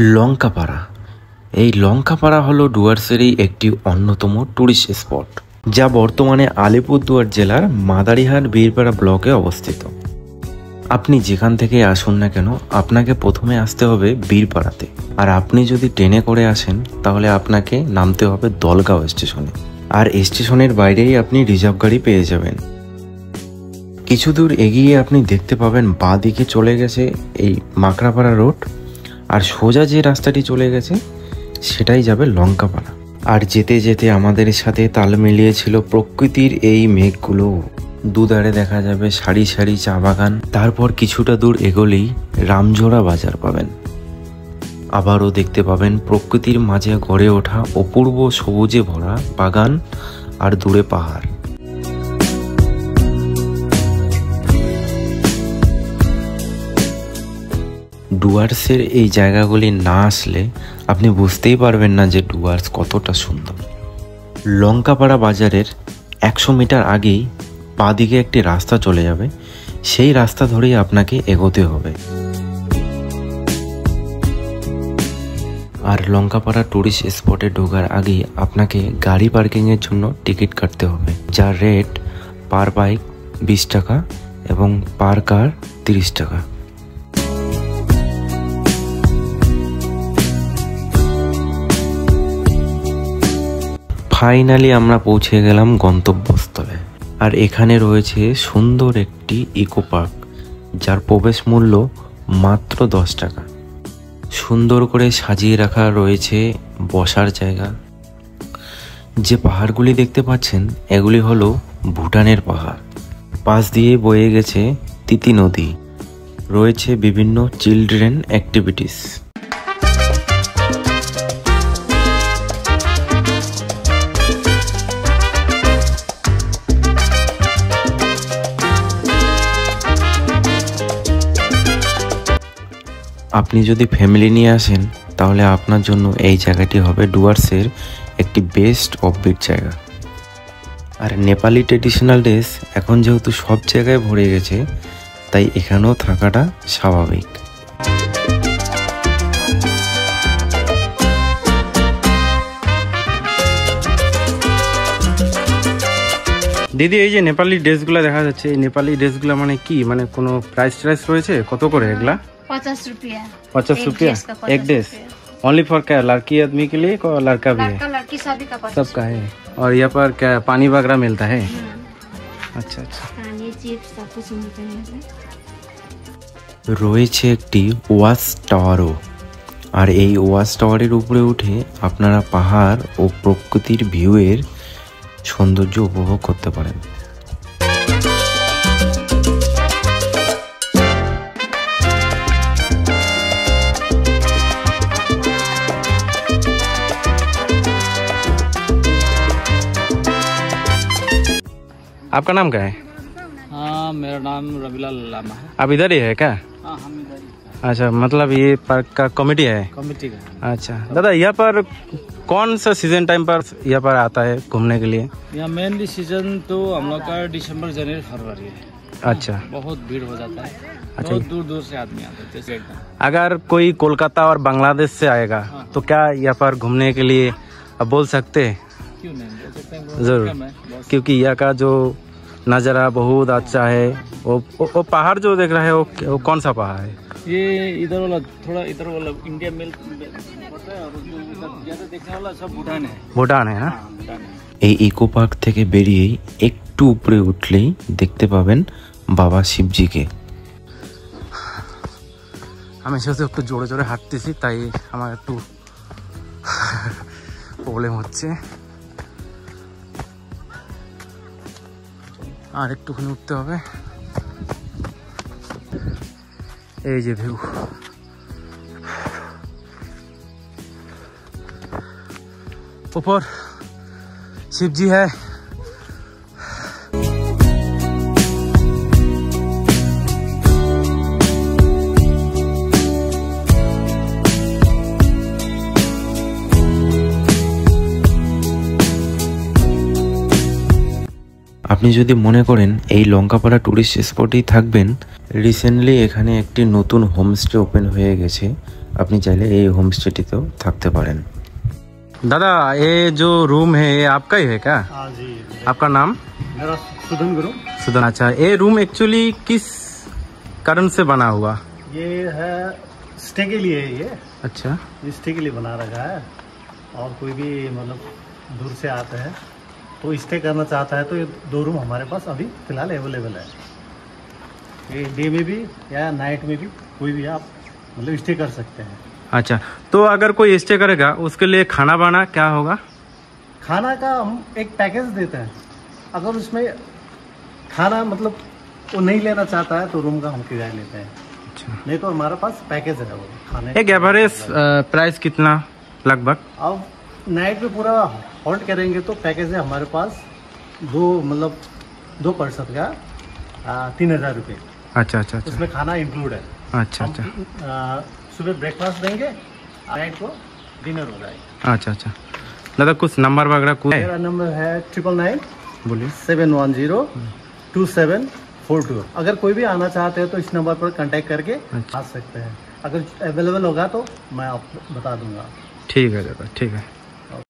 লঙ্কাপাড়া। এই লঙ্কাপাড়া হলো ডুয়ার্সেরই একটি অন্যতম ট্যুরিস্ট স্পট, যা বর্তমানে আলিপুরদুয়ার জেলার মাদারিহাট বীরপাড়া ব্লকে অবস্থিত। আপনি যেখান থেকে আসুন না কেন, আপনাকে প্রথমে আসতে হবে বীরপাড়াতে। আর আপনি যদি ট্রেনে করে আসেন তাহলে আপনাকে নামতে হবে দলগাঁও স্টেশনে। আর স্টেশনের বাইরেই আপনি রিজার্ভ গাড়ি পেয়ে যাবেন। কিছু দূর এগিয়ে আপনি দেখতে পাবেন বাঁ দিকে চলে গেছে এই মাকড়াপাড়া রোড, আর সোজা যে রাস্তাটি চলে গেছে সেটাই যাবে লঙ্কাপাড়া। আর যেতে যেতে আমাদের সাথে তাল মিলিয়েছিল প্রকৃতির এই মেঘগুলো। দুধারে দেখা যাবে সারি সারি চা বাগান। তারপর কিছুটা দূর এগোলেই রামজোড়া বাজার পাবেন। আবারও দেখতে পাবেন প্রকৃতির মাঝে গড়ে ওঠা অপূর্ব সবুজে ভরা বাগান আর দূরে পাহাড়। ডুয়ার্সের এই জায়গাগুলি না আসলে আপনি বুঝতেই পারবেন না যে ডুয়ার্স কতটা সুন্দর। লঙ্কাপাড়া বাজারের 100 মিটার আগেই বাঁ দিকে একটি রাস্তা চলে যাবে, সেই রাস্তা ধরেই আপনাকে এগোতে হবে। আর লঙ্কাপাড়া ট্যুরিস্ট স্পটে ঢোকার আগে আপনাকে গাড়ি পার্কিংয়ের জন্য টিকিট কাটতে হবে, যার রেট পার বাইক 20 টাকা এবং পার কার 30 টাকা। ফাইনালি আমরা পৌঁছে গেলাম গন্তব্যস্থলে। আর এখানে রয়েছে সুন্দর একটি ইকো পার্ক, যার প্রবেশ মূল্য মাত্র 10 টাকা। সুন্দর করে সাজিয়ে রাখা রয়েছে বসার জায়গা। যে পাহাড়গুলি দেখতে পাচ্ছেন এগুলি হলো ভুটানের পাহাড়। পাশ দিয়ে বয়ে গেছে তিতি নদী। রয়েছে বিভিন্ন চিলড্রেন অ্যাক্টিভিটিস। আপনি যদি ফ্যামিলি নিয়ে আসেন তাহলে আপনার জন্য এই জায়গাটি হবে ডুয়ার্সের একটি বেস্ট অফবিট জায়গা। আর নেপালি ট্রেডিশনাল ড্রেস এখন যেহেতু সব জায়গায় ভরে গেছে, তাই এখানেও থাকাটা স্বাভাবিক। দিদি, এই যে নেপালি ড্রেসগুলো দেখা যাচ্ছে, এই নেপালি ড্রেসগুলো মানে কি, মানে কোনো প্রাইস ট্রাইস রয়েছে? কত করে এগুলা? 50 रुपया। 50 रुपया एक ड्रेस। ओनली फॉर क्या, लड़की आदमी के लिए और लड़का भी है? लड़की सभी का 50 सबका है। और यहाँ पर क्या पानी वगैरह मिलता है? अच्छा अच्छा। রয়েছে একটি ওয়াচ টাওয়ারও। আর এই ওয়াচ টাওয়ারের উপরে উঠে আপনারা পাহাড় ও প্রকৃতির ভিউয়ের সৌন্দর্য উপভোগ করতে পারেন। आपका नाम क्या है? हाँ, मेरा नाम रविलाल लामा है। आप इधर ही है क्या? हाँ, हम इधर ही। अच्छा, मतलब ये पार्क का कमेटी है? कमेटी का। अच्छा दादा, यहाँ पर कौन सा सीजन टाइम पर यहाँ पर आता है घूमने के लिए? यहाँ मेनली सीजन तो हम लोग का दिसंबर, जनवरी, फरवरी है। अच्छा, बहुत भीड़ हो जाता है। अच्छा, बहुत दूर दूर से आदमी आते हैं। जैसे एकदम अगर कोई कोलकाता और बांग्लादेश से आएगा तो क्या यहाँ पर घूमने के लिए आप बोल सकते हैं? क्यों नहीं बोल सकते हैं, जरूर, क्योंकि यहाँ का जो नज़ारा बहुत अच्छा है। वो पहाड़ जो देख रहा है वो कौन सा पहाड़ है? ये इधर वाला, थोड़ा इधर वाला इंडिया मिल पड़ता है, और जो इधर ज्यादा देखने वाला सब भूटान है। ভুটান है ना? हाँ, भूटान है। এই ইকো পার্ক থেকে বেরিয়েই একটু উপরে উঠলেই দেখতে পাবেন বাবা শিবজিকে। আমি শুধু একটু জোরে জোরে হাঁটতেছি, তাই আমার একটু প্রবলেম হচ্ছে। আর একটুখানি উঠতে হবে। এই যে ভিউ, ऊपर शिव जी है। আপনি যদি মনে করেন এই লঙ্কাপাড়া ট্যুরিস্ট স্পটেই থাকবেন, রিসেন্টলি এখানে একটি নতুন হোমস্টে ওপেন হয়ে গেছে। আপনি চাইলে এই হোমস্টেটিতেও থাকতে পারেন। दादा ये जो रूम है ये आपका ही है क्या? हाँ जी, आपका नाम? मेरा सुधन गुरु। सुधन। अच्छा, ये रूम एक्चुअली किस कारण से बना हुआ? ये है स्टे के लिए है ये। अच्छा, ये स्टे के लिए बना रखा है, और कोई भी मतलब दूर से आता है तो स्टे करना चाहता है तो ये 2 रूम हमारे पास अभी फ़िलहाल अवेलेबल है। ये डे में भी या नाइट में भी कोई भी आप मतलब स्टे कर सकते हैं। अच्छा, तो अगर कोई स्टे करेगा उसके लिए खाना बाना क्या होगा? खाना का हम एक पैकेज देते हैं। अगर उसमें खाना मतलब वो नहीं लेना चाहता है तो रूम का हम किराया लेते हैं। अच्छा, नहीं तो हमारे पास पैकेज है वो खाने एक एवरेज प्राइस कितना लगभग? अब नाइट में पूरा हॉल्ट करेंगे तो पैकेज है हमारे पास 2 पर्सन का 3000 रुपये। अच्छा अच्छा अच्छा उसमें खाना इंक्लूड है। अच्छा अच्छा सुबह ब्रेकफास्ट देंगे, नाइट को डिनर हो जाएगा। अच्छा अच्छा। दादा कुछ नंबर वगैरह कुछ है? मेरा नंबर है 99 बोलिए। 710-2742। अगर कोई भी आना चाहते हैं तो इस नंबर पर कांटेक्ट करके अच्छा। आ सकते हैं। अगर अवेलेबल होगा तो मैं आपको बता दूंगा। ठीक है दादा, ठीक है।